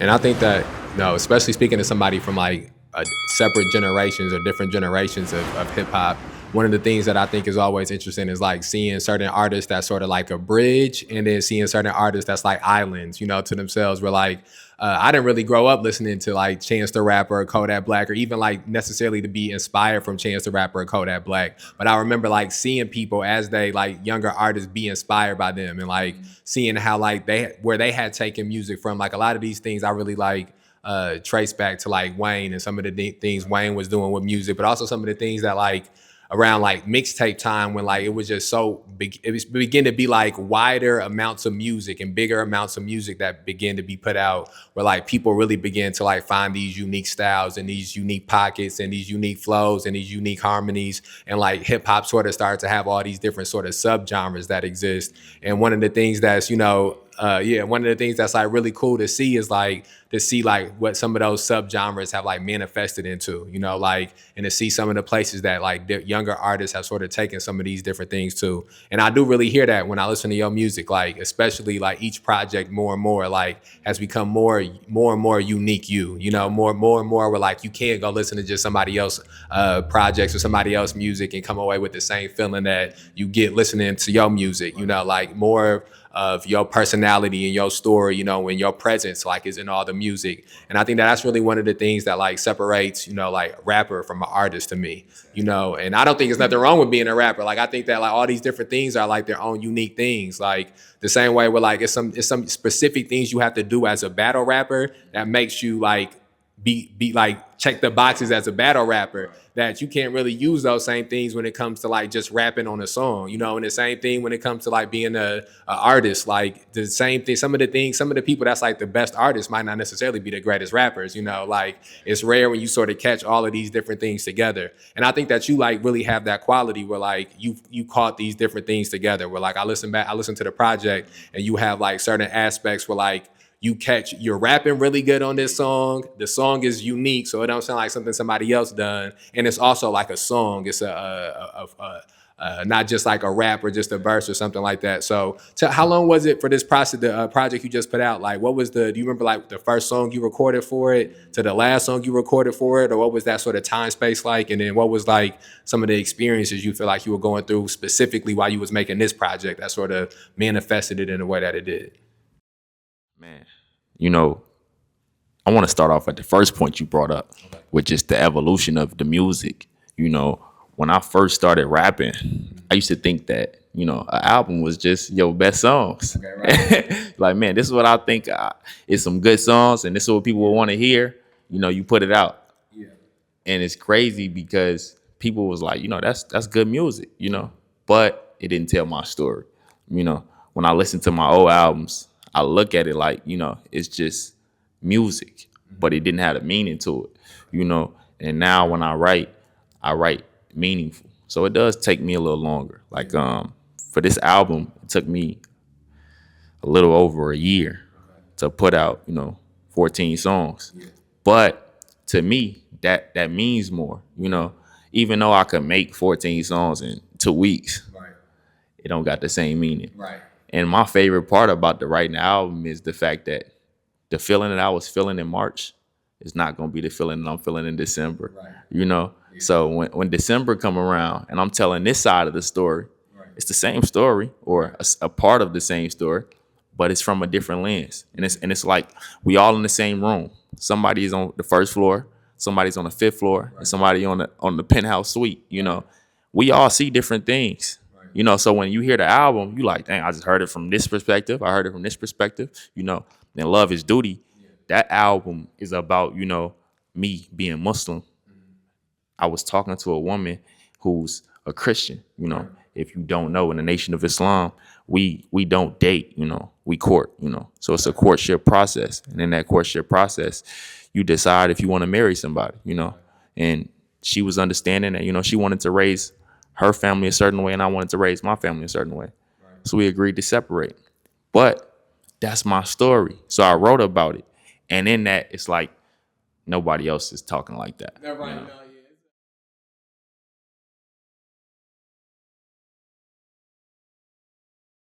And I think that, especially speaking to somebody from like separate generations or different generations of hip hop, one of the things that I think is always interesting is like seeing certain artists that's sort of like a bridge, and then seeing certain artists that's like islands, to themselves. Where like I didn't really grow up listening to like Chance the Rapper or Kodak Black, or even like necessarily to be inspired from Chance the Rapper or Kodak Black. But I remember like seeing people as they like younger artists be inspired by them, and like seeing how like where they had taken music from. Like a lot of these things I really like trace back to like Wayne and some of the things Wayne was doing with music, but also some of the things that like around like mixtape time, when like it was just so big, it was begin to be like wider amounts of music and bigger amounts of music that begin to be put out, where like people really begin to like find these unique styles and these unique pockets and these unique flows and these unique harmonies, and like hip hop sort of started to have all these different sort of subgenres that exist. And one of the things that's one of the things that's like really cool to see is like to see like what some of those subgenres have like manifested into, like, and to see some of the places that like the younger artists have sort of taken some of these different things too. And I do really hear that when I listen to your music, like especially like each project more and more like has become more and more unique. More and more where like you can't go listen to just somebody else projects or somebody else music and come away with the same feeling that you get listening to your music. Like more of your personality and your story, and your presence like is in all the music. And I think that's really one of the things that like separates, like rapper from an artist to me, and I don't think there's nothing wrong with being a rapper. Like I think that like all these different things are like their own unique things. Like the same way where like it's some specific things you have to do as a battle rapper that makes you like be like check the boxes as a battle rapper, that you can't really use those same things when it comes to like just rapping on a song, and the same thing when it comes to like being a artist. Like the same thing, some of the people that's like the best artists might not necessarily be the greatest rappers. Like it's rare when you sort of catch all of these different things together. And I think that you like really have that quality where like you caught these different things together, where like I listen to the project, and you have like certain aspects where like you're rapping really good on this song. The song is unique, so it don't sound like something somebody else done. And it's also like a song. It's not just like a rap or just a verse or something like that. So how long was it for this process, the project you just put out? Like do you remember like the first song you recorded for it to the last song you recorded for it? Or what was that sort of time space like? And then what was like some of the experiences you feel like you were going through specifically while you was making this project that sort of manifested it in the way that it did? Man, you know, I want to start off at the first point you brought up, which is the evolution of the music. When I first started rapping, I used to think that, an album was just your best songs. Okay, right. Like, man, this is what I think is some good songs, and this is what people will want to hear. You put it out. Yeah. And it's crazy because people was like, that's good music, but it didn't tell my story. When I listen to my old albums, I look at it like, it's just music, but it didn't have a meaning to it. And now when I write meaningful. So it does take me a little longer. Like for this album, it took me a little over a year to put out, 14 songs. But to me, that means more, even though I could make 14 songs in 2 weeks, Right. it don't got the same meaning. Right. And my favorite part about the writing the album is the fact that the feeling that I was feeling in March is not going to be the feeling that I'm feeling in December. Right. Yeah. So when December come around and I'm telling this side of the story, Right. it's the same story or a part of the same story, but it's from a different lens. And it's like we all in the same room. Somebody is on the first floor, somebody's on the fifth floor, and somebody on the penthouse suite. We all see different things. So when you hear the album, you like, dang, I just heard it from this perspective. I heard it from this perspective. And Love is Duty. That album is about, me being Muslim. I was talking to a woman who's a Christian. If you don't know, in the Nation of Islam, we don't date, we court, So it's a courtship process. And in that courtship process, you decide if you want to marry somebody, And she was understanding that, she wanted to raise her family a certain way and I wanted to raise my family a certain way. Right. So we agreed to separate. But that's my story. So I wrote about it. And in that, it's like nobody else is talking like that. Right.